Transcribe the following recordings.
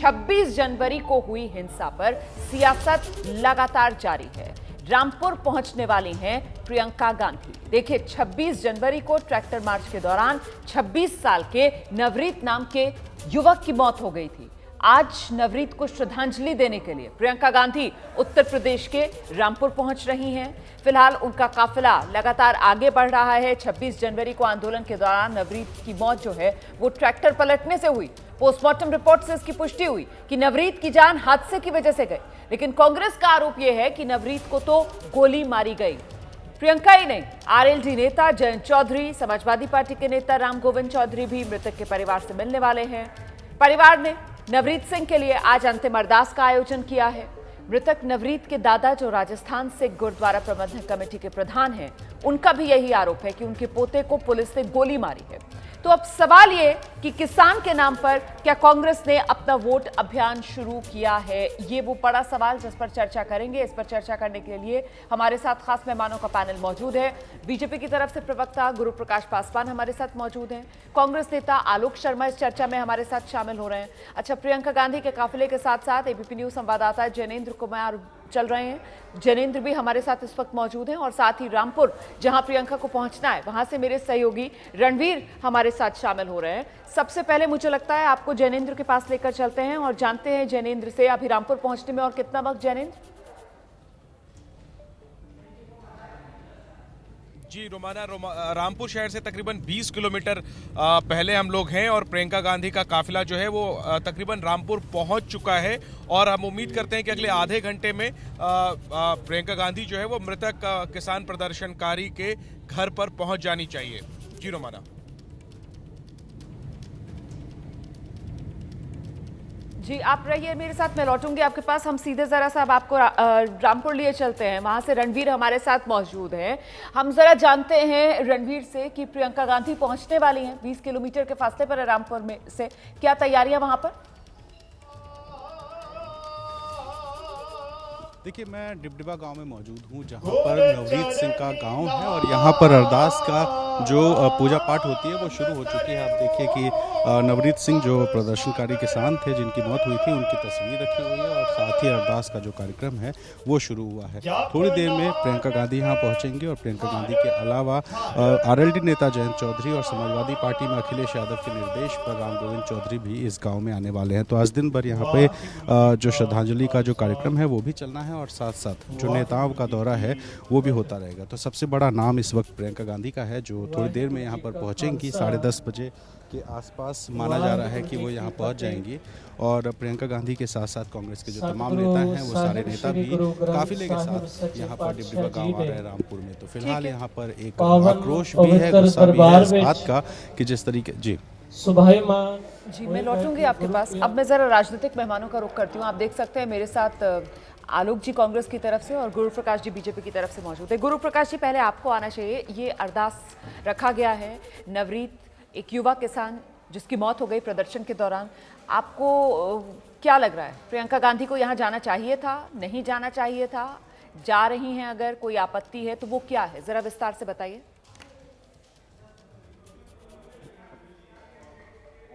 26 जनवरी को हुई हिंसा पर सियासत लगातार जारी है। रामपुर पहुंचने वाली हैं प्रियंका गांधी। देखिए, 26 जनवरी को ट्रैक्टर मार्च के दौरान 26 साल के नवरीत नाम के युवक की मौत हो गई थी। आज नवरीत को श्रद्धांजलि देने के लिए प्रियंका गांधी उत्तर प्रदेश के रामपुर पहुंच रही हैं। फिलहाल उनका काफिला लगातार आगे बढ़ रहा है। 26 जनवरी को आंदोलन के दौरान नवरीत की मौत जो है वो ट्रैक्टर पलटने से हुई। पोस्टमार्टम रिपोर्ट से इसकी पुष्टि हुई कि नवरीत की जान हादसे की वजह से गई, लेकिन कांग्रेस का आरोप यह है कि नवरीत को तो गोली मारी गई। प्रियंका ही नहीं, आरएलडी नेता जयंत चौधरी, समाजवादी पार्टी के नेता राम गोविंद चौधरी भी मृतक के परिवार से मिलने वाले हैं। परिवार ने नवरीत सिंह के लिए आज अंतिम अरदास का आयोजन किया है। मृतक नवरीत के दादा, जो राजस्थान से गुरुद्वारा प्रबंधक कमेटी के प्रधान हैं, उनका भी यही आरोप है कि उनके पोते को पुलिस ने गोली मारी है। तो अब सवाल ये कि किसान के नाम पर क्या कांग्रेस ने अपना वोट अभियान शुरू किया है, ये वो बड़ा सवाल जिस पर चर्चा करेंगे। इस पर चर्चा करने के लिए हमारे साथ खास मेहमानों का पैनल मौजूद है। बीजेपी की तरफ से प्रवक्ता गुरु प्रकाश पासवान हमारे साथ मौजूद हैं। कांग्रेस नेता आलोक शर्मा इस चर्चा में हमारे साथ शामिल हो रहे हैं। अच्छा, प्रियंका गांधी के काफिले के साथ साथ एबीपी न्यूज संवाददाता जैनेन्द्र कुमार चल रहे हैं। जैनेन्द्र भी हमारे साथ इस वक्त मौजूद हैं और साथ ही रामपुर, जहां प्रियंका को पहुंचना है, वहां से मेरे सहयोगी रणवीर हमारे साथ शामिल हो रहे हैं। सबसे पहले मुझे लगता है आपको जैनेन्द्र के पास लेकर चलते हैं और जानते हैं जैनेन्द्र से अभी रामपुर पहुंचने में और कितना वक्त। जैनेन्द्र जी, रोमाना रामपुर शहर से तकरीबन 20 किलोमीटर पहले हम लोग हैं और प्रियंका गांधी का काफिला जो है वो तकरीबन रामपुर पहुंच चुका है और हम उम्मीद करते हैं कि अगले आधे घंटे में प्रियंका गांधी जो है वो मृतक किसान प्रदर्शनकारी के घर पर पहुंच जानी चाहिए। जी रोमाना। जी, आप रहिए मेरे साथ, मैं लौटूंगी आपके पास। हम सीधे जरा सा अब आपको रामपुर लिए चलते हैं। वहां से रणवीर हमारे साथ मौजूद हैं। हम जरा जानते हैं रणवीर से कि प्रियंका गांधी पहुंचने वाली हैं, 20 किलोमीटर के फासले पर है रामपुर में से, क्या तैयारियां वहां पर? देखिए, मैं डिबडिबा गांव में मौजूद हूं, जहां पर नवरीत सिंह का गांव है और यहां पर अरदास का जो पूजा पाठ होती है वो शुरू हो चुकी है। आप देखिए कि नवरीत सिंह जो प्रदर्शनकारी किसान थे जिनकी मौत हुई थी, उनकी तस्वीर रखी हुई है और साथ ही अरदास का जो कार्यक्रम है वो शुरू हुआ है। थोड़ी देर में प्रियंका गांधी यहाँ पहुँचेंगे और प्रियंका गांधी के अलावा आरएलडी नेता जयंत चौधरी और समाजवादी पार्टी में अखिलेश यादव के निर्देश पर राम गोविंद चौधरी भी इस गाँव में आने वाले हैं। तो आज दिन भर यहाँ पे जो श्रद्धांजलि का जो कार्यक्रम है वो भी चलना है और साथ साथ जो नेताओं का दौरा है वो भी होता रहेगा। तो सबसे बड़ा नाम इस वक्त प्रियंका गांधी का है, जो थोड़ी देर में यहाँ पर पहुँचेंगी। 10:30 बजे के आसपास माना जा रहा है कि वो यहाँ पहुँच जाएंगी और प्रियंका गांधी के साथ साथ कांग्रेस के जो तमाम नेता हैं वो सारे नेता भी काफिले के साथ यहाँ पर डिबडिबा गाँव आ रहे हैं रामपुर में। तो फिलहाल यहाँ पर एक आक्रोश भी है, गुस्सा भी है इस बात का कि जिस तरीके जी, मैं लौटूंगी आपके पास। अब मैं जरा राजनीतिक मेहमानों का रुख करती हूँ। आप देख सकते हैं मेरे साथ आलोक जी कांग्रेस की तरफ से और गुरु प्रकाश जी बीजेपी की तरफ से मौजूद है। गुरु प्रकाश जी, पहले आपको आना चाहिए। ये अरदास रखा गया है, नवरीत एक युवा किसान जिसकी मौत हो गई प्रदर्शन के दौरान। आपको क्या लग रहा है, प्रियंका गांधी को यहाँ जाना चाहिए था, नहीं जाना चाहिए था? जा रही हैं, अगर कोई आपत्ति है तो वो क्या है, जरा विस्तार से बताइए।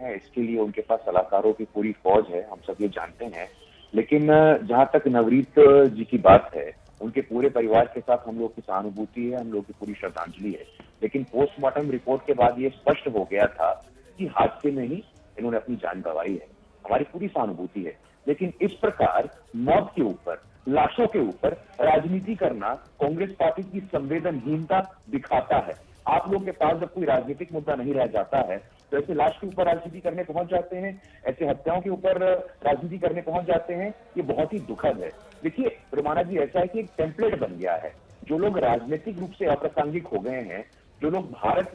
इसके लिए उनके पास सलाहकारों की पूरी फौज है, हम सब ये जानते हैं। लेकिन जहां तक नवरीत जी की बात है, उनके पूरे परिवार के साथ हम लोग की सहानुभूति है, हम लोग की पूरी श्रद्धांजलि है। लेकिन पोस्टमार्टम रिपोर्ट के बाद ये स्पष्ट हो गया था कि हादसे में ही इन्होंने अपनी जान गंवाई है। हमारी पूरी सहानुभूति है, लेकिन इस प्रकार मौत के ऊपर, लाशों के ऊपर राजनीति करना कांग्रेस पार्टी की संवेदनहीनता दिखाता है। आप लोग के पास जब कोई राजनीतिक मुद्दा नहीं रह जाता है तो ऐसे लाश के ऊपर राजनीति करने पहुंच जाते हैं, ऐसे हत्याओं के ऊपर राजनीति करने पहुंच जाते हैं। ये बहुत ही दुखद है। देखिए रोमाना जी, ऐसा है कि एक टेम्पलेट बन गया है। जो लोग राजनीतिक रूप से अप्रासंगिक हो गए हैं, जो लोग भारत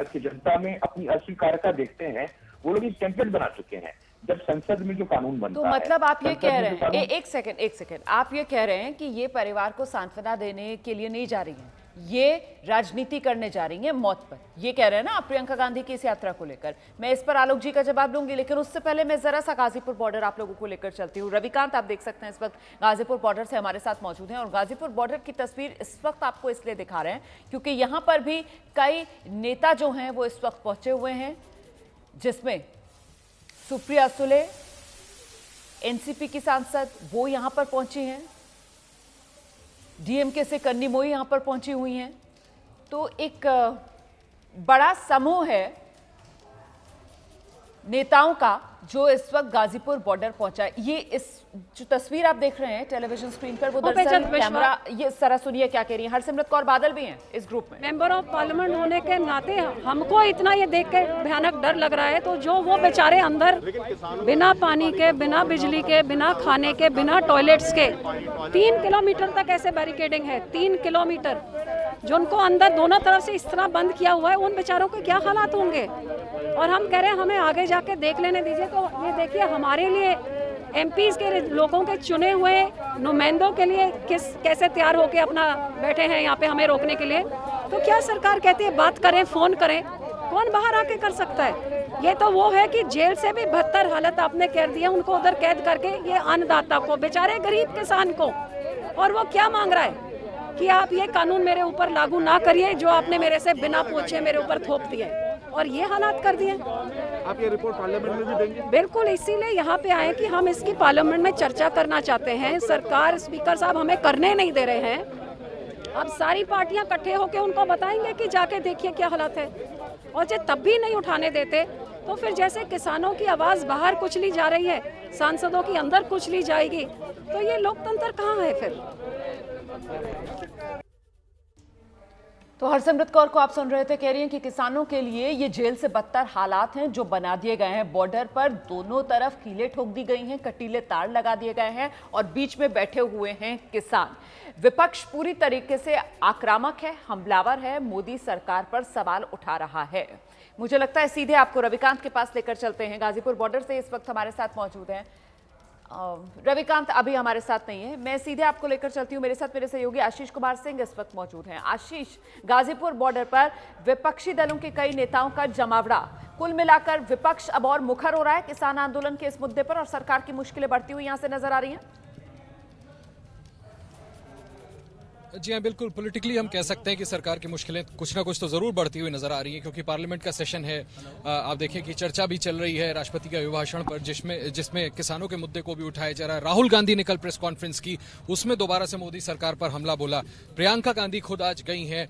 की जनता में अपनी अस्वीकार्यता देखते हैं, वो लोग एक टेम्पलेट बना चुके हैं। जब संसद में जो कानून बनता तो है, मतलब आप ये कह रहे हैं, एक सेकंड, आप ये कह रहे हैं कि ये परिवार को सांत्वना देने के लिए नहीं जा रही हैं, ये राजनीति करने जा रही हैं मौत पर, ये कह रहे हैं ना आप प्रियंका गांधी की इस यात्रा को लेकर। मैं इस पर आलोक जी का जवाब लूंगी, लेकिन उससे पहले मैं जरा सा गाजीपुर बॉर्डर आप लोगों को लेकर चलती हूँ। रविकांत, आप देख सकते हैं इस वक्त गाजीपुर बॉर्डर से हमारे साथ मौजूद हैं और गाजीपुर बॉर्डर की तस्वीर इस वक्त आपको इसलिए दिखा रहे हैं क्योंकि यहाँ पर भी कई नेता जो हैं वो इस वक्त पहुंचे हुए हैं, जिसमें सुप्रिया सुले, एनसीपी की सांसद वो यहां पर पहुंची हैं, डीएमके से कन्नी मोई यहां पर पहुंची हुई हैं। तो एक बड़ा समूह है नेताओं का जो इस वक्त गाजीपुर बॉर्डर पहुंचा है। ये इस जो तस्वीर आप देख रहे हैं टेलीविजन स्क्रीन पर, वो दरअसल कैमरा, ये जरा सुनिए क्या कह रही है। हरसिमरत कौर बादल भी हैं इस ग्रुप में। मेंबर ऑफ पार्लियामेंट होने के नाते हमको इतना ये देख के भयानक डर लग रहा है। तो जो वो बेचारे अंदर बिना पानी के, बिना बिजली के, बिना खाने के, बिना टॉयलेट्स के 3 किलोमीटर तक ऐसे बैरिकेडिंग है, 3 किलोमीटर, जो उनको अंदर दोनों तरफ से इस तरह बंद किया हुआ है, उन बेचारों के क्या हालात होंगे। और हम कह रहे हैं हमें आगे जाके देख लेने दीजिए। तो ये देखिए हमारे लिए एमपीज के लोगों के चुने हुए नुमाइंदों के लिए कैसे तैयार होके अपना बैठे हैं यहाँ पे हमें रोकने के लिए। तो क्या सरकार कहती है बात करें, फोन करें, कौन बाहर आके कर सकता है। ये तो वो है कि जेल से भी बदतर हालत आपने कर दी है उनको उधर कैद करके, ये अन्नदाता को, बेचारे गरीब किसान को। और वो क्या मांग रहा है कि आप ये कानून मेरे ऊपर लागू ना करिए जो आपने मेरे से बिना पूछे मेरे ऊपर थोप दिए और ये हालात कर दिए। आप ये रिपोर्ट पार्लियामेंट में भी देंगे? बिल्कुल, इसीलिए यहाँ पे आए कि हम इसकी पार्लियामेंट में चर्चा करना चाहते हैं। सरकार, स्पीकर साहब हमें करने नहीं दे रहे हैं। अब सारी पार्टियां इकट्ठे होकर उनको बताएंगे कि जाके देखिए क्या हालात है। और जब तब भी नहीं उठाने देते तो फिर जैसे किसानों की आवाज बाहर कुचली जा रही है, सांसदों की अंदर कुचली जाएगी, तो ये लोकतंत्र कहाँ है फिर। तो हरसिमरत कौर को आप सुन रहे थे, कह रही हैं कि किसानों के लिए ये जेल से बदतर हालात हैं जो बना दिए गए हैं। बॉर्डर पर दोनों तरफ कीलें ठोक दी गई हैं, कटीले तार लगा दिए गए हैं और बीच में बैठे हुए हैं किसान। विपक्ष पूरी तरीके से आक्रामक है, हमलावर है, मोदी सरकार पर सवाल उठा रहा है। मुझे लगता है सीधे आपको रविकांत के पास लेकर चलते हैं। गाजीपुर बॉर्डर से इस वक्त हमारे साथ मौजूद हैं रविकांत, अभी हमारे साथ नहीं है, मैं सीधे आपको लेकर चलती हूँ। मेरे साथ मेरे सहयोगी आशीष कुमार सिंह इस वक्त मौजूद हैं। आशीष, गाजीपुर बॉर्डर पर विपक्षी दलों के कई नेताओं का जमावड़ा, कुल मिलाकर विपक्ष अब और मुखर हो रहा है किसान आंदोलन के इस मुद्दे पर और सरकार की मुश्किलें बढ़ती हुई यहां से नजर आ रही हैं। जी हाँ, बिल्कुल पॉलिटिकली हम कह सकते हैं कि सरकार की मुश्किलें कुछ ना कुछ तो जरूर बढ़ती हुई नजर आ रही है, क्योंकि पार्लियामेंट का सेशन है। आप देखें कि चर्चा भी चल रही है राष्ट्रपति के अभिभाषण पर, जिसमें किसानों के मुद्दे को भी उठाया जा रहा है। राहुल गांधी ने कल प्रेस कॉन्फ्रेंस की, उसमें दोबारा से मोदी सरकार पर हमला बोला। प्रियंका गांधी खुद आज गई हैं,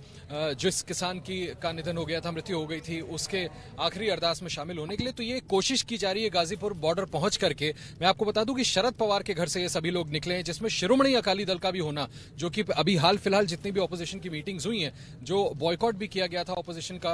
जिस किसान का निधन हो गया था, मृत्यु हो गई थी, उसके आखिरी अरदास में शामिल होने के लिए। तो ये कोशिश की जा रही है गाजीपुर बॉर्डर पहुंच करके। मैं आपको बता दूं कि शरद पवार के घर से ये सभी लोग निकले हैं, जिसमें शिरोमणि अकाली दल का भी होना, जो कि अभी हाल फिलहाल जितनी भी ऑपोजिशन की मीटिंग्स हुई हैं, जो बॉयकॉट भी किया गया था ऑपोजिशन का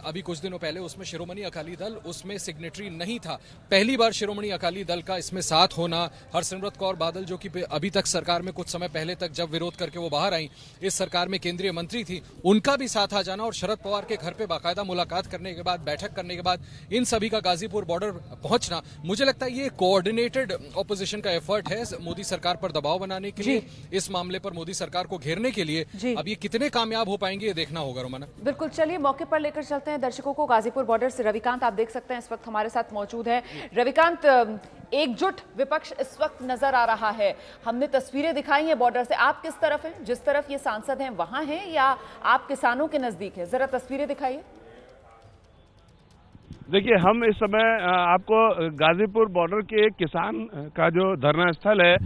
अभी कुछ दिनों पहले, उसमें शिरोमणि अकाली दल उसमें सिग्नेटरी नहीं था। पहली बार शिरोमणि अकाली दल का इसमें साथ होना, हरसिमरत कौर बादल जो कि अभी तक सरकार में कुछ समय पहले तक जब विरोध करके वो बाहर आई, इस सरकार में केंद्रीय मंत्री थी, उनका भी साथ आ जाना और शरद पवार के घर पे बाकायदा मुलाकात करने के बाद, बैठक करने के बाद इन सभी का गाजीपुर बॉर्डर पहुंचना, मुझे लगता है ये कोऑर्डिनेटेड ऑपोजिशन का एफर्ट है मोदी सरकार पर दबाव बनाने के लिए, इस मामले पर मोदी सरकार को घेरने के लिए। अब ये कितने कामयाब हो पाएंगे ये देखना होगा। रोमाना, बिल्कुल, चलिए मौके पर लेकर चलते हैं दर्शकों को गाजीपुर बॉर्डर से। रविकांत आप देख सकते हैं इस वक्त हमारे साथ मौजूद है। रविकांत, एकजुट विपक्ष इस वक्त नजर आ रहा है, हमने तस्वीरें दिखाई हैं बॉर्डर से, आप किस तरफ हैं? जिस तरफ ये सांसद हैं वहां हैं या आप किसानों के नजदीक हैं? जरा तस्वीरें दिखाइए। देखिए, हम इस समय आपको गाजीपुर बॉर्डर के किसान का जो धरना स्थल है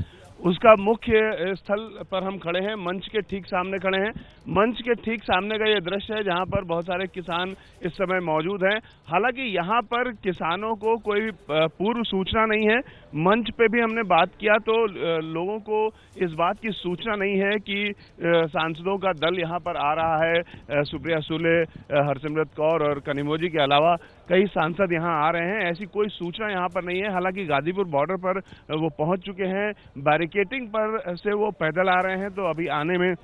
उसका मुख्य स्थल पर हम खड़े हैं, मंच के ठीक सामने खड़े हैं। मंच के ठीक सामने का ये दृश्य है जहां पर बहुत सारे किसान इस समय मौजूद हैं। हालांकि यहां पर किसानों को कोई भी पूर्व सूचना नहीं है। मंच पे भी हमने बात किया तो लोगों को इस बात की सूचना नहीं है कि सांसदों का दल यहां पर आ रहा है। सुप्रिया सुले, हरसिमरत कौर और कनिमोई जी के अलावा कई सांसद यहां आ रहे हैं, ऐसी कोई सूचना यहां पर नहीं है। हालांकि गाजीपुर बॉर्डर पर वो पहुंच चुके हैं, बैरिकेडिंग पर से वो पैदल आ रहे हैं, तो अभी आने में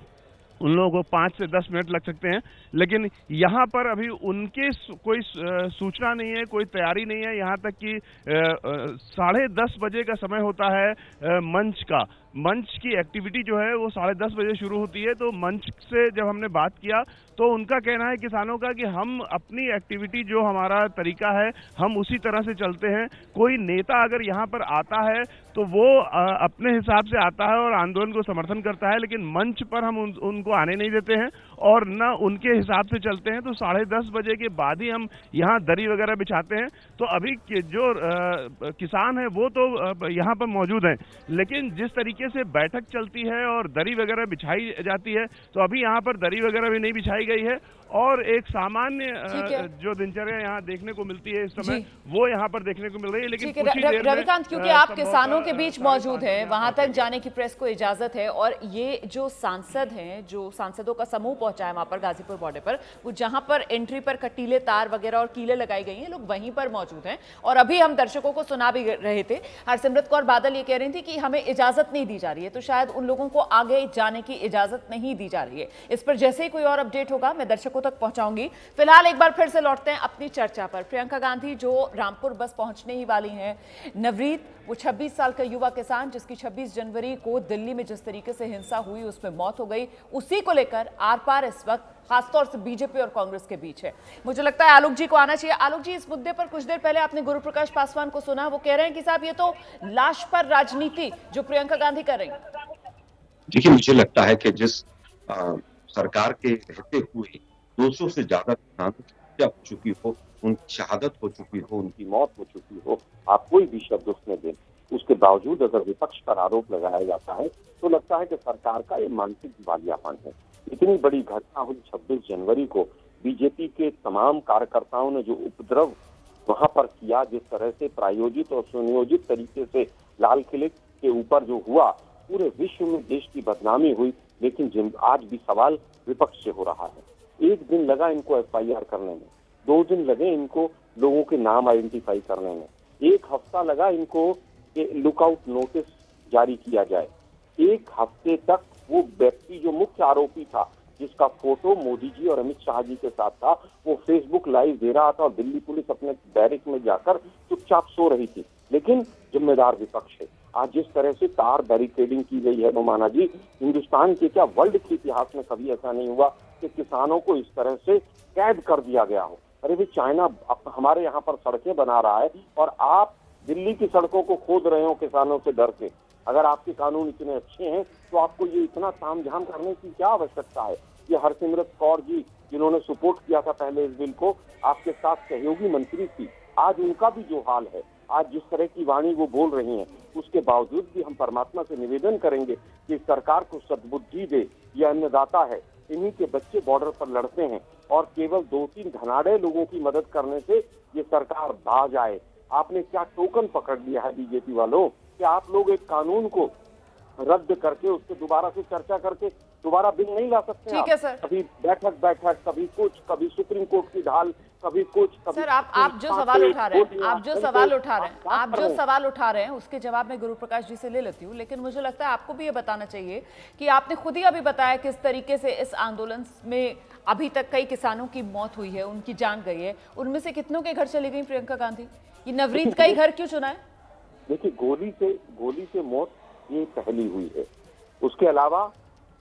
उन लोगों को 5 से 10 मिनट लग सकते हैं। लेकिन यहाँ पर अभी उनके कोई सूचना नहीं है, कोई तैयारी नहीं है। यहाँ तक कि 10:30 बजे का समय होता है मंच का। मंच की एक्टिविटी जो है वो 10:30 बजे शुरू होती है। तो मंच से जब हमने बात किया तो उनका कहना है किसानों का कि हम अपनी एक्टिविटी जो हमारा तरीका है हम उसी तरह से चलते हैं। कोई नेता अगर यहाँ पर आता है तो वो अपने हिसाब से आता है और आंदोलन को समर्थन करता है, लेकिन मंच पर हम उनको हमको आने नहीं देते हैं और न उनके हिसाब से चलते हैं। तो 10:30 बजे के बाद ही हम यहाँ दरी वगैरह बिछाते हैं। तो अभी जो किसान है वो तो यहाँ पर मौजूद हैं, लेकिन जिस तरीके से बैठक चलती है और दरी वगैरह बिछाई जाती है, तो अभी यहाँ पर दरी वगैरह भी नहीं बिछाई गई है और एक सामान्य जो दिनचर्या यहाँ देखने को मिलती है इस समय, वो यहाँ पर देखने को मिल रही है। लेकिन कुछ ही देर में रविकांत, क्योंकि आप किसानों के बीच मौजूद हैं, वहां तक जाने की प्रेस को इजाजत है और ये जो सांसद हैं, जो सांसदों का समूह पहुंचा है वहां पर गाजीपुर बॉर्डर पर, वो जहां पर एंट्री पर कटीले तार वगैरह और कीलें लगाई गई हैं, लोग वहीं पर मौजूद हैं। और अभी हम दर्शकों को सुना भी रहे थे, हरसिमरत कौर बादल ये कह रही थी कि हमें इजाजत नहीं दी जा रही है, तो शायद उन लोगों को आगे जाने की इजाजत नहीं दी जा रही है। इस पर जैसे ही कोई और अपडेट होगा मैं दर्शकों तक पहुंचाऊंगी। फिलहाल एक बार फिर से लौटते हैं अपनी चर्चा पर। प्रियंका गांधी जो रामपुर बस पहुंचने ही वाली हैं, नवरीत वो 26 साल का युवा किसान जिसकी 26 जनवरी को दिल्ली में जिस तरीके से हिंसा हुई उसमें मौत हो गई, उसी को लेकर आर पार इस वक्त खासतौर से बीजेपी और कांग्रेस के बीच है। मुझे लगता है आलोक जी को आना चाहिए। आलोक जी, इस मुद्दे पर कुछ देर पहले आपने गुरु प्रकाश पासवान को सुना, वो कह रहे हैं कि साहब ये तो लाश पर राजनीति जो प्रियंका गांधी कर रही है। देखिए, मुझे लगता है कि जिस सरकार के रहते हुए 200 से ज्यादा किसानों की हत्या हो चुकी हो, उनकी शहादत हो चुकी हो, उनकी मौत हो चुकी हो, आप कोई भी शब्द उसमें दें, उसके बावजूद अगर विपक्ष पर आरोप लगाया जाता है तो लगता है कि सरकार का ये मानसिक दिवालियापन है। इतनी बड़ी घटना हुई 26 जनवरी को, बीजेपी के तमाम कार्यकर्ताओं ने जो उपद्रव वहां पर किया, जिस तरह से प्रायोजित और सुनियोजित तरीके से लाल किले के ऊपर जो हुआ, पूरे विश्व में देश की बदनामी हुई। लेकिन आज भी सवाल विपक्ष से हो रहा है। एक दिन लगा इनको FIR करने में, 2 दिन लगे इनको लोगों के नाम आइडेंटिफाई करने में, 1 हफ्ता लगा इनको लुकआउट नोटिस जारी किया जाए। 1 हफ्ते तक वो व्यक्ति जो मुख्य आरोपी था, जिसका फोटो मोदी जी और अमित शाह जी के साथ था, वो फेसबुक लाइव दे रहा था और दिल्ली पुलिस अपने बैरिक में जाकर चुपचाप सो रही थी। लेकिन जिम्मेदार विपक्ष है। आज जिस तरह से तार बैरिकेडिंग की गई है रोमाना जी, हिंदुस्तान के क्या वर्ल्ड के इतिहास में कभी ऐसा नहीं हुआ कि किसानों को इस तरह से कैद कर दिया गया हो। अरे भाई, चाइना हमारे यहाँ पर सड़कें बना रहा है और आप दिल्ली की सड़कों को खोद रहे हो किसानों से डर के। अगर आपके कानून इतने अच्छे हैं तो आपको ये इतना तामझाम करने की क्या आवश्यकता है। ये हरसिमरत कौर जी जिन्होंने सपोर्ट किया था पहले इस बिल को, आपके साथ सहयोगी मंत्री थी, आज उनका भी जो हाल है, आज जिस तरह की वाणी वो बोल रही हैं, उसके बावजूद भी हम परमात्मा से निवेदन करेंगे कि सरकार को सद्बुद्धि दे। ये अन्नदाता है, इन्हीं के बच्चे बॉर्डर पर लड़ते हैं और केवल 2-3 धनाढ़े लोगों की मदद करने से ये सरकार बाज आए। आपने क्या टोकन पकड़ लिया है बीजेपी वालों कि आप लोग एक कानून को रद्द करके उसके दोबारा से चर्चा करके दोबारा बिल नहीं ला सकते। ठीक है सर, कभी बैठक, कभी कुछ, कभी सुप्रीम कोर्ट की ढाल, कभी कुछ, कभी सर आप जो सवाल उठा रहे हैं, आप जो सवाल उठा रहे हैं उसके जवाब मैं गुरु प्रकाश जी से ले लेती हूँ। लेकिन मुझे लगता है आपको भी ये बताना चाहिए कि आपने खुद ही अभी बताया किस तरीके से इस आंदोलन में अभी तक कई किसानों की मौत हुई है, उनकी जान गई है। उनमें से कितनों के घर चली गई प्रियंका गांधी? ये नवरीत का ही घर क्यों चुना है? देखिए, गोली से मौत ये पहली हुई है। उसके अलावा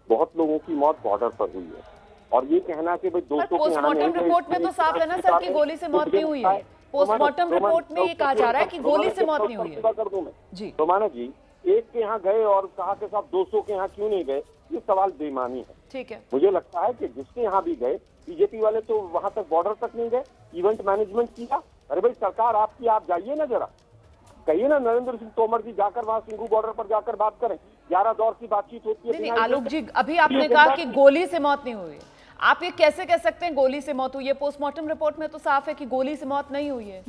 बहुत लोगों की मौत बॉर्डर पर हुई है। और ये कहना कि भाई दोस्तों के पोस्टमार्टम रिपोर्ट में तो साफ है ना सर कि गोली से मौत नहीं हुई है। पोस्टमार्टम रिपोर्ट में ये कहा जा रहा है कि गोली से मौत नहीं हुई है। कर दूं मैं जी रोमाना जी, एक के यहाँ गए और कहा कि साहब 200 के यहाँ क्यों नहीं गए, ये सवाल बेईमानी है। ठीक है, मुझे लगता है कि जिसके यहाँ भी गए, बीजेपी वाले तो वहां तक बॉर्डर तक नहीं गए, इवेंट मैनेजमेंट किया। अरे भाई, सरकार आपकी, आप जाइए ना, जरा कहिए ना नरेंद्र सिंह तोमर जी जाकर वहां सिंघू बॉर्डर पर जाकर बात करें। 11 दौर की बातचीत होती है। नहीं आलोक जी, अभी आपने कहा कि गोली से मौत नहीं हुई है, आप ये कैसे कह सकते हैं गोली से मौत हुई है? पोस्टमार्टम रिपोर्ट में तो साफ है कि गोली से मौत नहीं हुई है,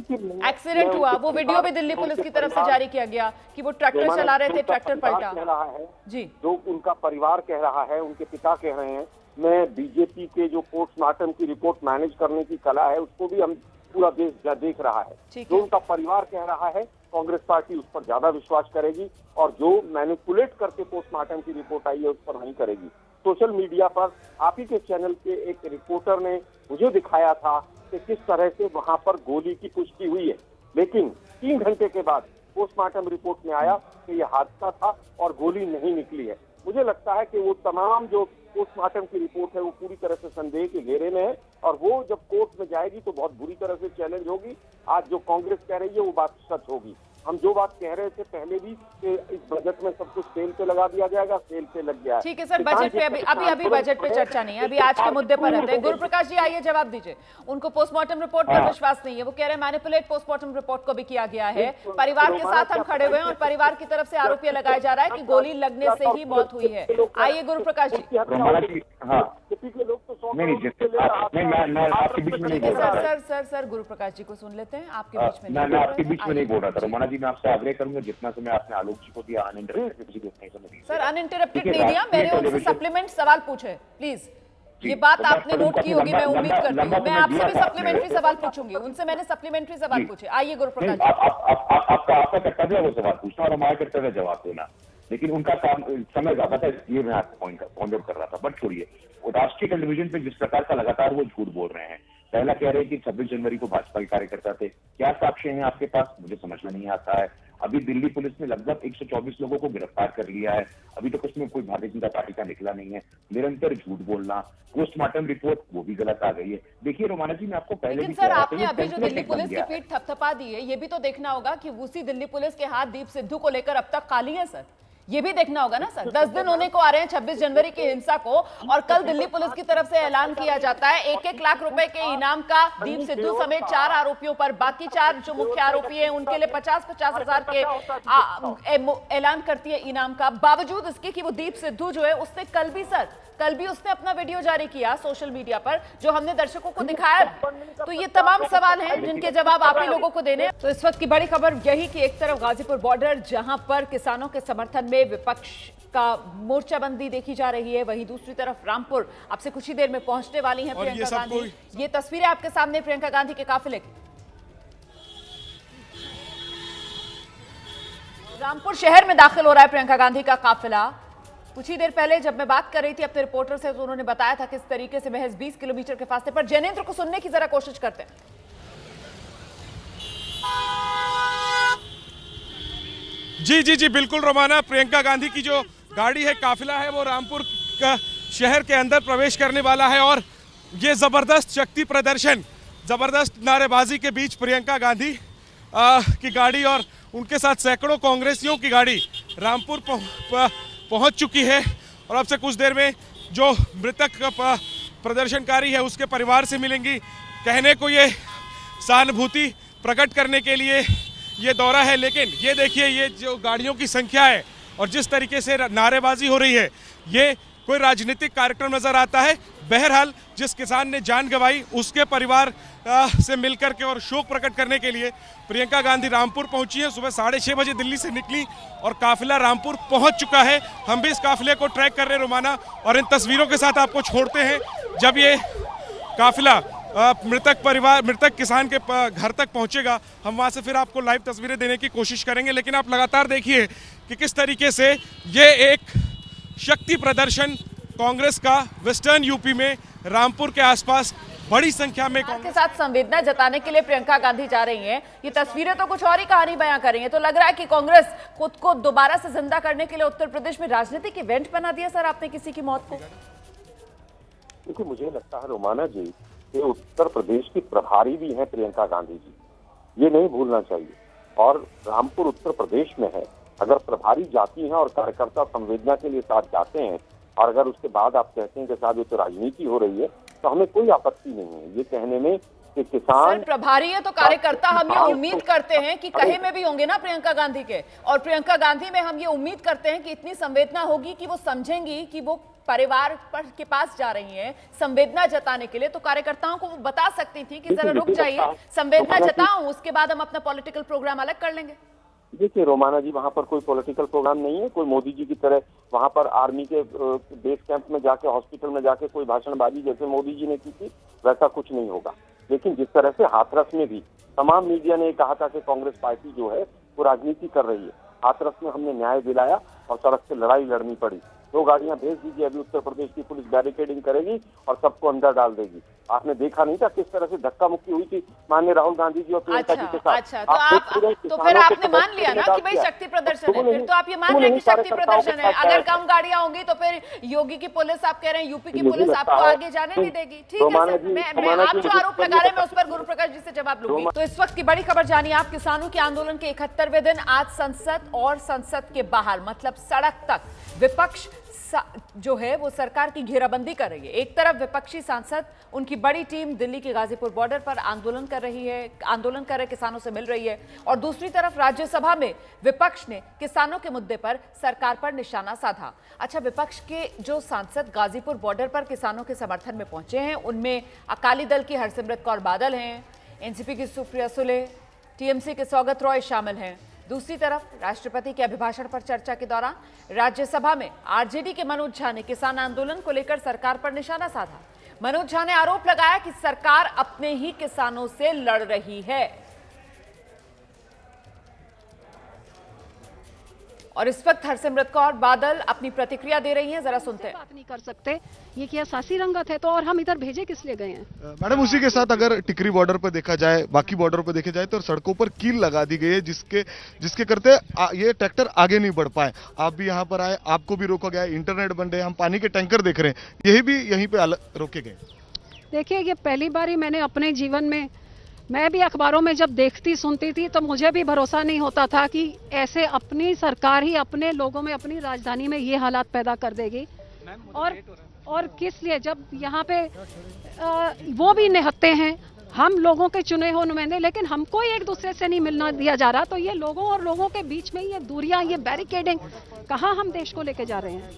एक्सीडेंट हुआ। वो वीडियो भी दिल्ली पुलिस की तरफ से जारी किया गया कि वो ट्रैक्टर चला रहे थे, ट्रैक्टर पलटा। कह रहा है जी, जो उनका परिवार कह रहा है, उनके पिता कह रहे हैं। मैं बीजेपी के जो पोस्टमार्टम की रिपोर्ट मैनेज करने की कला है उसको भी हम पूरा देश देख रहा है। जो उनका परिवार कह रहा है, कांग्रेस पार्टी उस पर ज्यादा विश्वास करेगी और जो मैनिपुलेट करके पोस्टमार्टम की रिपोर्ट आई है उस पर नहीं करेगी। सोशल मीडिया पर आप ही के चैनल के एक रिपोर्टर ने मुझे दिखाया था कि किस तरह से वहां पर गोली की पुष्टि हुई है, लेकिन 3 घंटे के बाद पोस्टमार्टम रिपोर्ट में आया कि यह हादसा था और गोली नहीं निकली है। मुझे लगता है कि वो तमाम जो पोस्टमार्टम की रिपोर्ट है वो पूरी तरह से संदेह के घेरे में है और वो जब कोर्ट में जाएगी तो बहुत बुरी तरह से चैलेंज होगी। आज जो कांग्रेस कह रही है वो बात सच होगी। हम जो बात कह रहे थे पहले भी कि इस बजट में सब कुछ सेल पे लगा दिया जाएगा, सेल पे लग गया है। ठीक है सर, बजट पे अभी बजट पे चर्चा नहीं है, अभी आज के मुद्दे पर रहते हैं। गुरु प्रकाश जी आइए जवाब दीजिए। उनको पोस्टमार्टम रिपोर्ट पर विश्वास नहीं है, वो कह रहे हैं मैनिपुलेट पोस्टमार्टम रिपोर्ट को भी किया गया है। परिवार के साथ हम खड़े हुए हैं और परिवार की तरफ से आरोप लगाया जा रहा है कि गोली लगने से ही मौत हुई है। आइए गुरु प्रकाश जी। सर गुरु प्रकाश जी को सुन लेते हैं, आपके बीच में मैं आपके बीच में नहीं बोल रहा था रोमाना जी। मैं आपसे आग्रह करूंगा जितना समय आपने आलोक जी को दिया अनइंटरप्टेड सर, अनइंटरप्टेड नहीं दिया, मैंने उनसे सप्लीमेंट सवाल पूछे। प्लीज ये बात आपने नोट की होगी, मैं उम्मीद करती हूँ। मैं आपसे भी सप्लीमेंट्री सवाल पूछूंगी, उनसे मैंने सप्लीमेंट्री सवाल पूछे। आइए गुरु प्रकाश जी। आपका कर्तव्य है वो सवाल पूछना और हमारा कर्तव्य जवाब देना, लेकिन उनका काम समय ज्यादा था, ये मैं आपको पॉइंट आउट कर रहा था। बट छोड़िए, राष्ट्रीय टेलीविजन पे जिस प्रकार का लगातार वो झूठ बोल रहे हैं। पहला कह रहे हैं कि 26 जनवरी को भाजपा के कार्यकर्ता थे, क्या साक्ष्य हैं आपके पास? मुझे समझ में नहीं आता है। अभी दिल्ली पुलिस ने लगभग 124 लोगों को गिरफ्तार कर लिया है, अभी तक उसमें कोई भारतीय जनता पार्टी का निकला नहीं है। निरंतर झूठ बोलना, पोस्टमार्टम रिपोर्ट वो भी गलत आ गई है। देखिए रोमाना जी, मैं आपको पहले भी सर आपने अभी जो दिल्ली पुलिस की पीठ थपथपा दी है, ये भी तो देखना होगा कि उसी दिल्ली पुलिस के हाथ दीप सिद्धू को लेकर अब तक खाली है सर। ये भी देखना होगा ना सर। 10 दिन होने को आ रहे हैं 26 जनवरी की हिंसा को, और कल दिल्ली पुलिस की तरफ से ऐलान किया जाता है 1-1 लाख रुपए के इनाम का दीप सिद्धू समेत 4 आरोपियों पर। बाकी 4 जो मुख्य आरोपी हैं उनके लिए 50-50 हजार के ऐलान करती है इनाम का। बावजूद इसके कि वो दीप सिद्धू जो है उसने कल भी उसने अपना वीडियो जारी किया सोशल मीडिया पर, जो हमने दर्शकों को दिखाया। तो ये तमाम सवाल हैं जिनके जवाब आप ही लोगों को देने। तो इस वक्त की बड़ी खबर यही कि एक तरफ गाजीपुर बॉर्डर, जहां पर किसानों के समर्थन में विपक्ष का मोर्चाबंदी देखी जा रही है, वहीं दूसरी तरफ रामपुर अब से कुछ ही देर में पहुंचने वाली हैं प्रियंका गांधी। ये तस्वीरें आपके सामने प्रियंका गांधी के काफिले की। रामपुर शहर में दाखिल हो रहा है प्रियंका गांधी का काफिला। कुछ ही देर पहले जब मैं बात कर रही थी अपने रिपोर्टर से, तो उन्होंने बताया था किस तरीके से महज 20 किलोमीटर के फासले पर। जैनेंद्र को सुनने की जरा कोशिश करते हैं। जी बिल्कुल रोमाना, प्रियंका गांधी की जो गाड़ी है, काफिला है, वो रामपुर का शहर के अंदर प्रवेश करने वाला है। और ये जबरदस्त शक्ति प्रदर्शन, जबरदस्त नारेबाजी के बीच प्रियंका गांधी की गाड़ी और उनके साथ सैकड़ों कांग्रेसियों की गाड़ी रामपुर पहुंच चुकी है। और अब से कुछ देर में जो मृतक प्रदर्शनकारी है उसके परिवार से मिलेंगी। कहने को ये सहानुभूति प्रकट करने के लिए ये दौरा है, लेकिन ये देखिए ये जो गाड़ियों की संख्या है और जिस तरीके से नारेबाजी हो रही है, ये कोई राजनीतिक कार्यक्रम नजर आता है। बहरहाल जिस किसान ने जान गंवाई उसके परिवार से मिलकर के और शोक प्रकट करने के लिए प्रियंका गांधी रामपुर पहुंची है। सुबह 6:30 बजे दिल्ली से निकली और काफिला रामपुर पहुंच चुका है। हम भी इस काफिले को ट्रैक कर रहे हैं रोमाना, और इन तस्वीरों के साथ आपको छोड़ते हैं। जब ये काफिला मृतक किसान के घर तक पहुंचेगा, हम वहां से फिर आपको लाइव तस्वीरें देने की कोशिश करेंगे। लेकिन आप लगातार देखिए कि किस तरीके से ये एक शक्ति प्रदर्शन कांग्रेस का वेस्टर्न यूपी में रामपुर के आसपास बड़ी संख्या में के साथ संवेदना जताने के लिए प्रियंका गांधी जा रही हैं। ये तस्वीरें तो कुछ और ही कहानी बयां कर रही हैं। तो लग रहा है कि कांग्रेस खुद को दोबारा से जिंदा करने के लिए उत्तर प्रदेश में राजनीतिक इवेंट बना दिया सर आपने किसी की मौत को। क्योंकि मुझे लगता है रोमाना जी कि उत्तर प्रदेश की प्रभारी भी हैं प्रियंका गांधी जी, ये नहीं भूलना चाहिए। और रामपुर उत्तर प्रदेश में है, अगर प्रभारी जाती हैं और कार्यकर्ता संवेदना के लिए साथ जाते हैं, और अगर उसके बाद आप कहते हैं कि साहब ये तो राजनीति हो रही है, तो हमें कोई आपत्ति नहीं है ये कहने में कि किसान प्रभारी है तो कार्यकर्ता हम ये उम्मीद करते हैं कि कहे में भी होंगे ना प्रियंका गांधी के, और प्रियंका गांधी में हम ये उम्मीद करते हैं कि इतनी संवेदना होगी कि वो समझेंगी कि वो परिवार पर के पास जा रही हैं संवेदना जताने के लिए। तो कार्यकर्ताओं को वो बता सकती थी कि जरा रुक जाइए, संवेदना जताऊं, उसके बाद हम अपना पॉलिटिकल प्रोग्राम अलग कर लेंगे। देखिए रोमाना जी, वहाँ पर कोई पॉलिटिकल प्रोग्राम नहीं है, कोई मोदी जी की तरह वहाँ पर आर्मी के बेस कैंप में जाके, हॉस्पिटल में जाके कोई भाषणबाजी जैसे मोदी जी ने की थी, वैसा कुछ नहीं होगा। लेकिन जिस तरह से हाथरस में भी तमाम मीडिया ने कहा था कि कांग्रेस पार्टी जो है वो राजनीति कर रही है, हाथरस में हमने न्याय दिलाया और सड़क से लड़ाई लड़नी पड़ी। 2 गाड़ियां भेज दीजिए, अभी उत्तर प्रदेश की पुलिस बैरिकेडिंग करेगी और सबको अंदर डाल देगी। आपने देखा नहीं था किस तरह से धक्का मुक्की हुई थी माननीय राहुल गांधी जी और प्रियंका जी के साथ। अच्छा, तो फिर आपने मान लिया ना कि भाई शक्ति प्रदर्शन है, फिर तो आप ये मान रहे हैं कि शक्ति प्रदर्शन है। अगर कम गाड़ियां होंगी तो फिर योगी की पुलिस, आप कह रहे हैं यूपी की पुलिस आपको आगे जाने नहीं देगी। ठीक है सर, मैं आप जो आरोप लगा रहे हैं मैं उस पर गुरु प्रकाश जी से जवाब लूंगी। तो इस वक्त की बड़ी खबर जानिए आप। किसानों के आंदोलन के 71वें दिन आज संसद और संसद के बाहर मतलब सड़क तक विपक्ष जो है वो सरकार की घेराबंदी कर रही है। एक तरफ विपक्षी सांसद, उनकी बड़ी टीम दिल्ली के गाजीपुर बॉर्डर पर आंदोलन कर रहे किसानों से मिल रही है, और दूसरी तरफ राज्यसभा में विपक्ष ने किसानों के मुद्दे पर सरकार पर निशाना साधा। अच्छा, विपक्ष के जो सांसद गाजीपुर बॉर्डर पर किसानों के समर्थन में पहुंचे हैं उनमें अकाली दल की हरसिमरत कौर बादल हैं, एनसीपी की सुप्रिया सुले, टीएमसी के सौगत रॉय शामिल हैं। दूसरी तरफ राष्ट्रपति के अभिभाषण पर चर्चा के दौरान राज्यसभा में आरजेडी के मनोज झा ने किसान आंदोलन को लेकर सरकार पर निशाना साधा। मनोज झा ने आरोप लगाया कि सरकार अपने ही किसानों से लड़ रही है। और इस वक्त हरसिमरत कौर बादल अपनी प्रतिक्रिया दे रही हैं, जरा सुनते हैं। बात नहीं कर सकते, ये क्या सासी रंगत है? तो और हम इधर भेजे किस लिए गए हैं? मैडम, उसी के साथ अगर टिकरी बॉर्डर पर देखा जाए, बाकी बॉर्डर पर देखा जाए तो सड़कों पर कील लगा दी गई है जिसके करते ये ट्रैक्टर आगे नहीं बढ़ पाए। आप भी यहाँ पर आए, आपको भी रोका गया, इंटरनेट बंद है, हम पानी के टैंकर देख रहे हैं, यही भी यहीं पे रोके गए। देखिए, ये पहली बार ही मैंने अपने जीवन में, मैं भी अखबारों में जब देखती सुनती थी तो मुझे भी भरोसा नहीं होता था कि ऐसे अपनी सरकार ही अपने लोगों में, अपनी राजधानी में ये हालात पैदा कर देगी। और किस लिए, जब यहाँ पे वो भी निहत्ते हैं, हम लोगों के चुने हुए नुमाइंदे, लेकिन हमको एक दूसरे से नहीं मिलना दिया जा रहा। तो ये लोगों और लोगों के बीच में ये दूरियां, ये बैरिकेडिंग, कहाँ हम देश को लेके जा रहे हैं?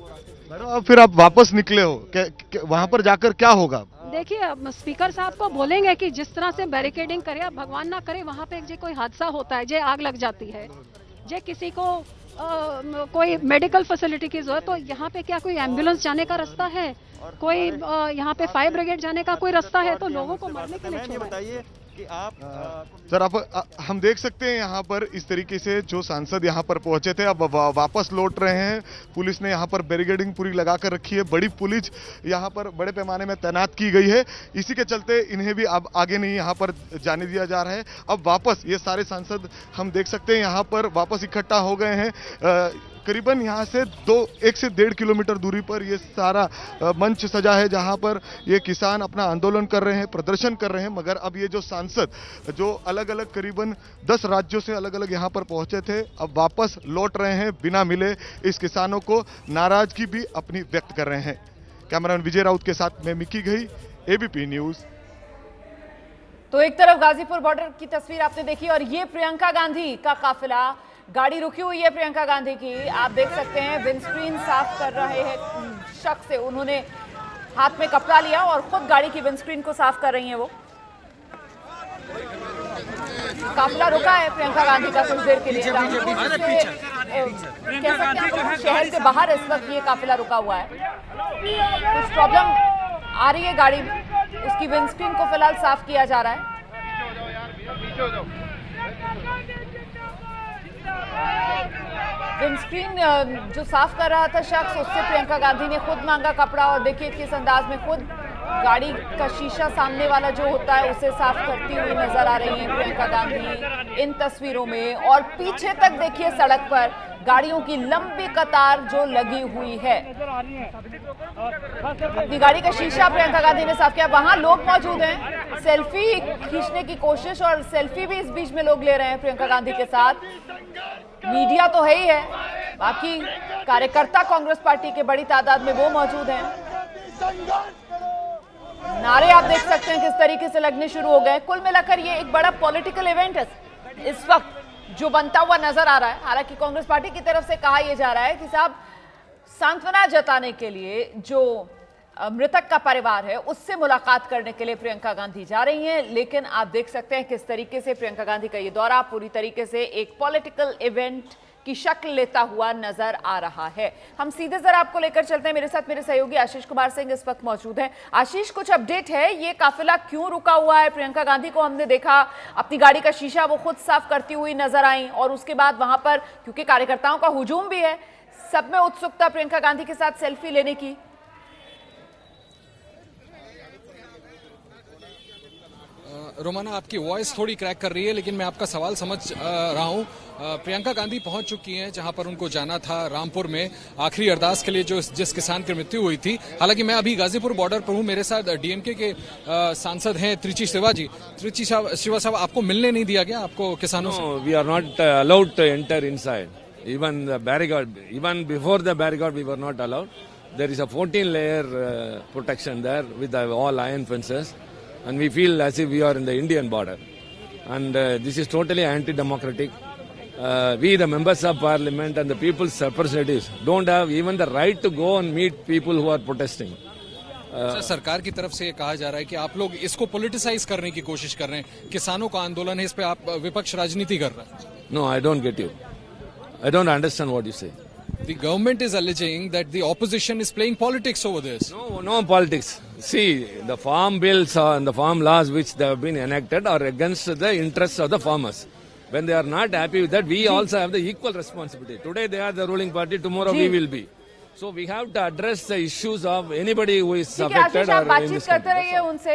मैडम, अब फिर आप वापस निकले हो, वहां पर जाकर क्या होगा? देखिए, स्पीकर साहब को बोलेंगे कि जिस तरह से बैरिकेडिंग करे, अब भगवान ना करे वहाँ पे जे कोई हादसा होता है, जे आग लग जाती है, जे किसी को कोई मेडिकल फैसिलिटी की जरूरत, तो यहाँ पे क्या कोई एम्बुलेंस जाने का रास्ता है? कोई यहाँ पे फायर ब्रिगेड जाने का कोई रास्ता है? तो लोगों को मरने के लिए बताइए कि आप सर, हम देख सकते हैं यहाँ पर इस तरीके से जो सांसद यहाँ पर पहुंचे थे अब वापस लौट रहे हैं। पुलिस ने यहाँ पर बैरिकेडिंग पूरी लगा कर रखी है, बड़ी पुलिस यहाँ पर बड़े पैमाने में तैनात की गई है। इसी के चलते इन्हें भी अब आगे नहीं यहाँ पर जाने दिया जा रहा है। अब वापस ये सारे सांसद हम देख सकते हैं यहाँ पर वापस इकट्ठा हो गए हैं। करीबन यहाँ से 1 से 1.5 किलोमीटर दूरी पर ये सारा मंच सजा है जहाँ पर ये किसान अपना आंदोलन कर रहे हैं, प्रदर्शन कर रहे हैं। मगर अब ये जो सांसद जो अलग अलग करीबन 10 राज्यों से अलग अलग यहाँ पर पहुंचे थे, अब वापस लौट रहे हैं बिना मिले। इस किसानों को नाराजगी भी अपनी व्यक्त कर रहे हैं। कैमरामैन विजय राउत के साथ मैं मिकी घई, एबीपी न्यूज। तो एक तरफ गाजीपुर बॉर्डर की तस्वीर आपने देखी और ये प्रियंका गांधी का काफिला, गाड़ी रुकी हुई है प्रियंका गांधी की, आप देख सकते हैं विंडस्क्रीन साफ कर रहे हैं शख्स से, उन्होंने हाथ में कपड़ा लिया और खुद गाड़ी की विंडस्क्रीन को साफ कर रही हैं। वो काफिला रुका है प्रियंका गांधी का कुछ देर के लिए, कह सकते हैं शहर के बाहर इस वक्त ये काफिला रुका हुआ है। कुछ प्रॉब्लम आ रही है गाड़ी में, उसकी विंडस्क्रीन को फिलहाल साफ किया जा रहा है। विंडस्क्रीन जो साफ कर रहा था शख्स, उससे प्रियंका गांधी ने खुद मांगा कपड़ा और देखिए किस अंदाज में खुद गाड़ी का शीशा सामने वाला जो होता है उसे साफ करती हुई नजर आ रही है प्रियंका गांधी इन तस्वीरों में। और पीछे तक देखिए सड़क पर गाड़ियों की लंबी कतार जो लगी हुई है। अपनी गाड़ी का शीशा प्रियंका गांधी ने साफ किया। वहां लोग मौजूद हैं, सेल्फी खींचने की कोशिश, और सेल्फी भी इस बीच में लोग ले रहे हैं प्रियंका गांधी के साथ। मीडिया तो है ही है, बाकी कार्यकर्ता कांग्रेस पार्टी के बड़ी तादाद में वो मौजूद हैं। नारे आप देख सकते हैं किस तरीके से लगने शुरू हो गए। कुल मिलाकर ये एक बड़ा पॉलिटिकल इवेंट है इस वक्त जो बनता हुआ नजर आ रहा है। हालांकि कांग्रेस पार्टी की तरफ से कहा यह जा रहा है कि साहब सांत्वना जताने के लिए जो मृतक का परिवार है उससे मुलाकात करने के लिए प्रियंका गांधी जा रही हैं। लेकिन आप देख सकते हैं किस तरीके से प्रियंका गांधी का ये दौरा पूरी तरीके से एक पॉलिटिकल इवेंट की शक्ल लेता हुआ नजर आ रहा है। हम सीधे जरा आपको लेकर चलते हैं, मेरे साथ मेरे सहयोगी आशीष कुमार सिंह इस वक्त मौजूद हैं। आशीष, कुछ अपडेट है, ये काफिला क्यों रुका हुआ है? प्रियंका गांधी को हमने देखा अपनी गाड़ी का शीशा वो खुद साफ करती हुई नजर आई और उसके बाद वहां पर क्योंकि कार्यकर्ताओं का हुजूम भी है, सब में उत्सुकता प्रियंका गांधी के साथ सेल्फी लेने की। रोमाना, आपकी वॉइस थोड़ी क्रैक कर रही है, लेकिन मैं आपका सवाल समझ रहा हूं। प्रियंका गांधी पहुंच चुकी हैं जहां पर उनको जाना था, रामपुर में आखिरी अरदास के लिए जिस किसान की मृत्यु हुई थी। हालांकि मैं अभी गाजीपुर बॉर्डर पर हूं, मेरे साथ डीएमके के सांसद हैं त्रिची शिवा जी। त्रिची शिवा साहब, आपको मिलने नहीं दिया गया आपको किसानों से? We are not allowed to enter inside, even the barricade, even before the barricade we were not allowed. There is a 14 layer protection there with all iron fences, and we feel as if we are in the Indian border, and this is totally anti-democratic. We, the members of parliament and the people's representatives, don't have even the right to go and meet people who are protesting. सरकार की तरफ से ये कहा जा रहा है कि आप लोग इसको पॉलिटिसाइज करने की कोशिश कर रहे हैं, किसानों का आंदोलन है, इस पे आप विपक्ष राजनीति कर रहा है। No, I don't get you. I don't understand what you say. The government is alleging that the opposition is playing politics over this. No politics. See, the farm bills and the farm laws which they have been enacted are against the interests of the farmers. When they are not happy with that, we also have the equal responsibility. Today they are the ruling party, tomorrow we will be. So we have to address the issues of anybody who is affected or बातचीत करते रहिए उनसे।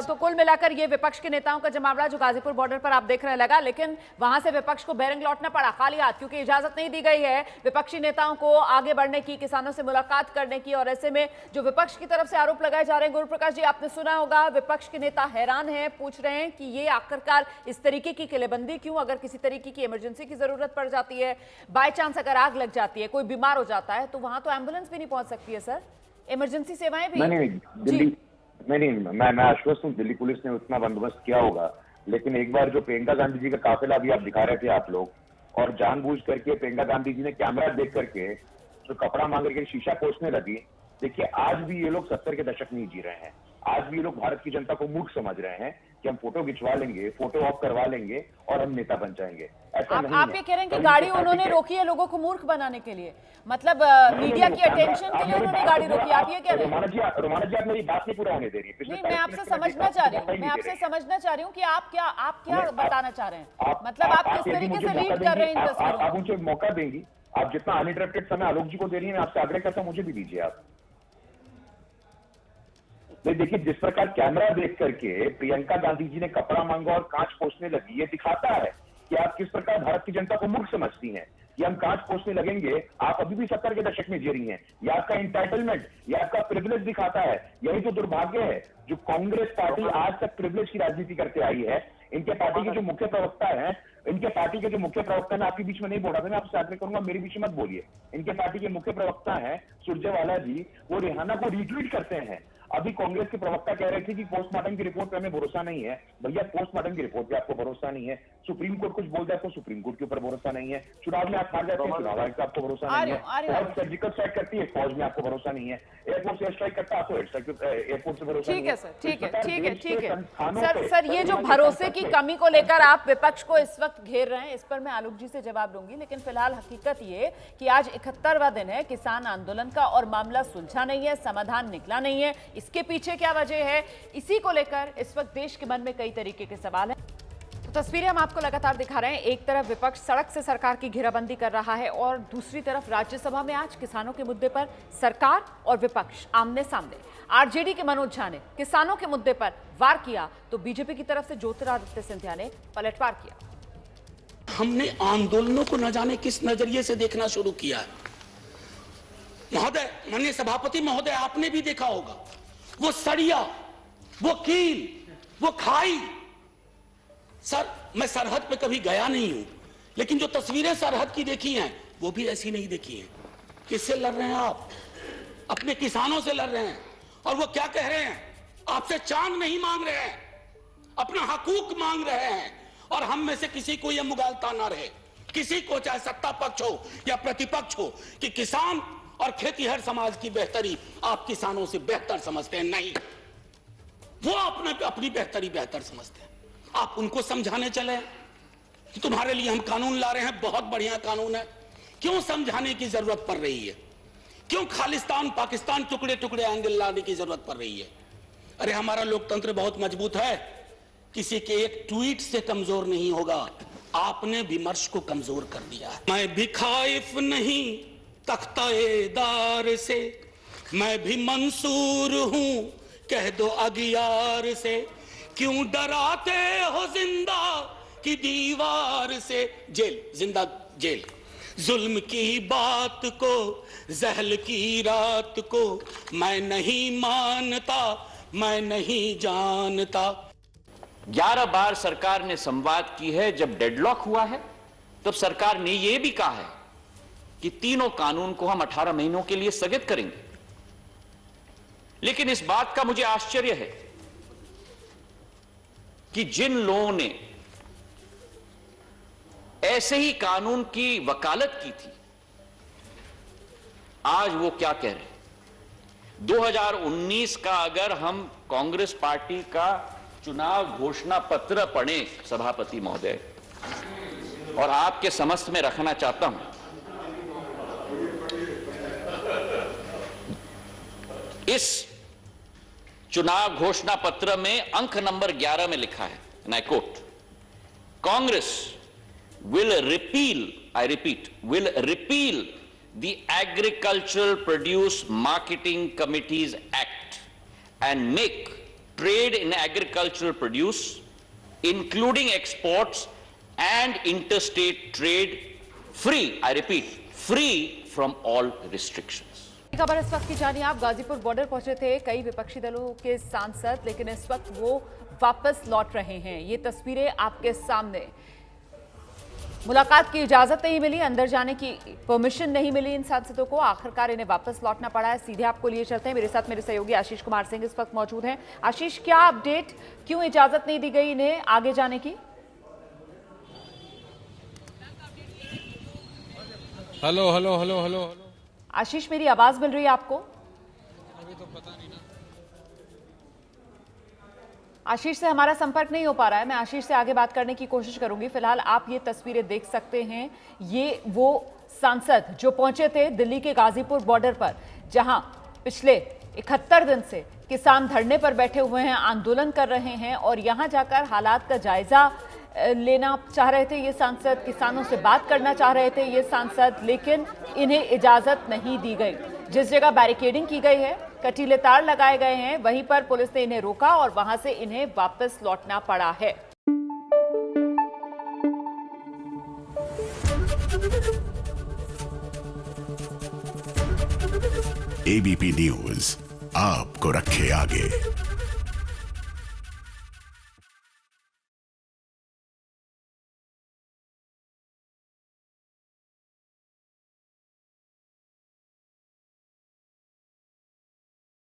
तो कुल मिलाकर ये विपक्ष के नेताओं का जमावड़ा जो गाजीपुर बॉर्डर पर आप देख रहे लगा, लेकिन वहां से विपक्ष को बैरंग लौटना पड़ा खाली हाथ, क्योंकि इजाजत नहीं दी गई है विपक्षी नेताओं को आगे बढ़ने की, किसानों से मुलाकात करने की। और ऐसे में जो विपक्ष की तरफ से आरोप लगाए जा रहे हैं, गुरु प्रकाश जी आपने सुना होगा, विपक्ष के नेता हैरान हैं, पूछ रहे हैं कि ये आखिरकार इस तरीके की किलेबंदी क्यों? अगर किसी तरीके की इमरजेंसी की जरूरत पड़ जाती है, बाय चांस अगर आग लग जाती है, कोई बीमार हो जाता है, तो वहां तो एम्बुलेंस भी नहीं पहुंच सकती है सर, इमरजेंसी सेवाएं भी। मैं आश्वस्त हूँ, दिल्ली पुलिस ने उतना बंदोबस्त किया होगा, लेकिन एक बार जो प्रियंका गांधी जी का काफिला भी आप दिखा रहे थे आप लोग, और जानबूझ करके प्रियंका गांधी जी ने कैमरा देख करके जो कपड़ा मांग करके शीशा पोंछने लगी। देखिए, आज भी ये लोग 70 के दशक नहीं जी रहे हैं, आज भी ये लोग भारत की जनता को मूर्ख समझ रहे हैं कि हम फोटो खिंचवा लेंगे, फोटो ऑफ करवा लेंगे और हम नेता बन जाएंगे। ऐसा नहीं है। आप ये कह रहे हैं कि गाड़ी उन्होंने रोकी है लोगों को मूर्ख बनाने के लिए, मतलब मीडिया की अटेंशन के लिए उन्होंने गाड़ी रोकी, आप ये कह रहे हैं? रोमाना जी, आप मेरी बात नहीं पूरा होने दे रही है। नहीं, मैं आपसे समझना चाह रही हूँ, मैं आपसे समझना चाह रही हूँ कि आप क्या बताना चाह रहे हैं, मतलब आप किस तरीके से रीड कर रहे हैं इन तस्वीरों? आप मुझे मौका देंगी, आप जितना अनइंटरप्टेड समय आलोक जी को दे रही है, मैं आपसे आग्रह करता हूं मुझे भी दीजिए आप। देखिए, जिस प्रकार कैमरा देख करके प्रियंका गांधी जी ने कपड़ा मांगा और कांच पोंछने लगी, ये दिखाता है कि आप किस प्रकार भारत की जनता को मूर्ख समझती हैं। ये हम कांच पोंछने लगेंगे, आप अभी भी 70 के दशक में जी रही हैं। ये आपका इंटाइटलमेंट, ये आपका प्रिविलेज दिखाता है। यही तो दुर्भाग्य है, जो कांग्रेस पार्टी आज तक प्रिविलेज की राजनीति करते आई है। इनके पार्टी के जो मुख्य प्रवक्ता है, मैं आपके बीच में नहीं बोल रहा था, मैं आपसे आग्रह करूंगा मेरे बीच में मत बोलिए। इनके पार्टी के मुख्य प्रवक्ता है सुरजेवाला जी, वो रिहाना को रीट्वीट करते हैं। अभी कांग्रेस के प्रवक्ता कह रहे थे कि पोस्टमार्टम की रिपोर्ट पे हमें भरोसा नहीं है। भैया, पोस्टमार्टम की रिपोर्ट पे आपको भरोसा नहीं है, सुप्रीम कोर्ट कुछ बोल जाए तो सुप्रीम कोर्ट के ऊपर भरोसा नहीं है, चुनाव में आप हार जाते हैं, चुनाव आयोग का आपको भरोसा नहीं है, फौज सर्जिकल स्ट्राइक करती है, फौज में आपको भरोसा नहीं है, एयरपोर्ट से स्ट्राइक करता है, आपको एयरपोर्ट से भरोसा नहीं है। ठीक है सर, ये जो भरोसे की कमी को लेकर आप विपक्ष को इस वक्त घेर रहे हैं, इस पर मैं आलोक जी से जवाब दूंगी, लेकिन फिलहाल हकीकत ये कि आज 71वां दिन है किसान आंदोलन का और मामला सुलझा नहीं है, समाधान निकला नहीं है। इसके पीछे क्या वजह है, इसी को लेकर इस वक्त देश के मन में कई तरीके के सवाल हैं। तो तस्वीरें हम आपको लगातार दिखा रहे हैं, एक तरफ विपक्ष सड़क से सरकार की घेराबंदी कर रहा है और दूसरी तरफ राज्यसभा में आज किसानों के मुद्दे पर सरकार और विपक्ष आमने सामने। आरजेडी के मनोज झा ने किसानों के मुद्दे पर वार किया तो बीजेपी की तरफ से ज्योतिरादित्य सिंधिया ने पलटवार किया। हमने आंदोलनों को न जाने किस नजरिए से देखना शुरू किया है। महोदय, माननीय सभापति महोदय, आपने भी देखा होगा, वो सड़िया, वो कील, वो खाई। सर, मैं सरहद पे कभी गया नहीं हूं, लेकिन जो तस्वीरें सरहद की देखी हैं वो भी ऐसी नहीं देखी हैं। किससे लड़ रहे हैं आप? अपने किसानों से लड़ रहे हैं। और वो क्या कह रहे हैं? आपसे चांद नहीं मांग रहे हैं, अपना हकूक मांग रहे हैं। और हम में से किसी को यह मुगालता ना रहे, किसी को, चाहे सत्ता पक्ष हो या प्रतिपक्ष हो, कि किसान और खेतीहर समाज की बेहतरी आप किसानों से बेहतर समझते हैं। नहीं, वो अपनी बेहतरी बेहतर समझते हैं। आप उनको समझाने चले कि तुम्हारे लिए हम कानून ला रहे हैं, बहुत बढ़िया कानून है, क्यों समझाने की जरूरत पड़ रही है? क्यों खालिस्तान पाकिस्तान टुकड़े टुकड़े एंगल लाने की जरूरत पड़ रही है? अरे हमारा लोकतंत्र बहुत मजबूत है, किसी के एक ट्वीट से कमजोर नहीं होगा। आपने विमर्श को कमजोर कर दिया है। मैं भी खाइफ नहीं तख्ताएदार से, मैं भी मंसूर हूं कह दो अगियार से, क्यों डराते हो जिंदा की दीवार से? जेल, जिंदा जेल। जुल्म की बात को, जहल की रात को मैं नहीं मानता, मैं नहीं जानता। 11 बार सरकार ने संवाद की है। जब डेडलॉक हुआ है तब सरकार ने यह भी कहा है कि तीनों कानून को हम 18 महीनों के लिए स्थगित करेंगे। लेकिन इस बात का मुझे आश्चर्य है कि जिन लोगों ने ऐसे ही कानून की वकालत की थी, आज वो क्या कह रहे हैं। 2019 का अगर हम कांग्रेस पार्टी का चुनाव घोषणा पत्र पढ़ें सभापति महोदय, और आपके समक्ष में रखना चाहता हूं, इस चुनाव घोषणा पत्र में अंक नंबर 11 में लिखा है, and I quote, Congress will repeal, I repeat, will repeal the Agricultural Produce Marketing Committees Act and make trade in agricultural produce, including exports and interstate trade, free, I repeat, free from all restrictions. खबर इस वक्त की जानिए। आप Ghazipur border पहुंचे थे कई विपक्षी दलों के सांसद, लेकिन इस वक्त वो वापस लौट रहे हैं। ये तस्वीरें आपके सामने। मुलाकात की इजाजत नहीं मिली, अंदर जाने की परमिशन नहीं मिली इन सांसदों को, आखिरकार इन्हें वापस लौटना पड़ा है। सीधे आपको लिए चलते हैं, मेरे साथ मेरे सहयोगी आशीष कुमार सिंह इस वक्त मौजूद हैं। आशीष, क्या अपडेट, क्यों इजाजत नहीं दी गई इन्हें आगे जाने की? Hello hello hello hello hello Ashish, मेरी आवाज मिल रही है आपको? अभी तो पता नहीं ना। आशीष से हमारा संपर्क नहीं हो पा रहा है। मैं आशीष से आगे बात करने की कोशिश करूंगी। फिलहाल आप ये तस्वीरें देख सकते हैं, ये वो सांसद जो पहुंचे थे दिल्ली के गाजीपुर बॉर्डर पर, जहां पिछले 71 दिन से किसान धरने पर बैठे हुए हैं, आंदोलन कर रहे हैं, और यहां जाकर हालात का जायजा लेना चाह रहे थे ये सांसद, किसानों से बात करना चाह रहे थे ये सांसद, लेकिन इन्हें इजाजत नहीं दी गई। जिस जगह बैरिकेडिंग की गई है, कटीले तार लगाए गए हैं, वहीं पर पुलिस ने इन्हें रोका और वहां से इन्हें वापस लौटना पड़ा है। एबीपी न्यूज आपको रखे आगे।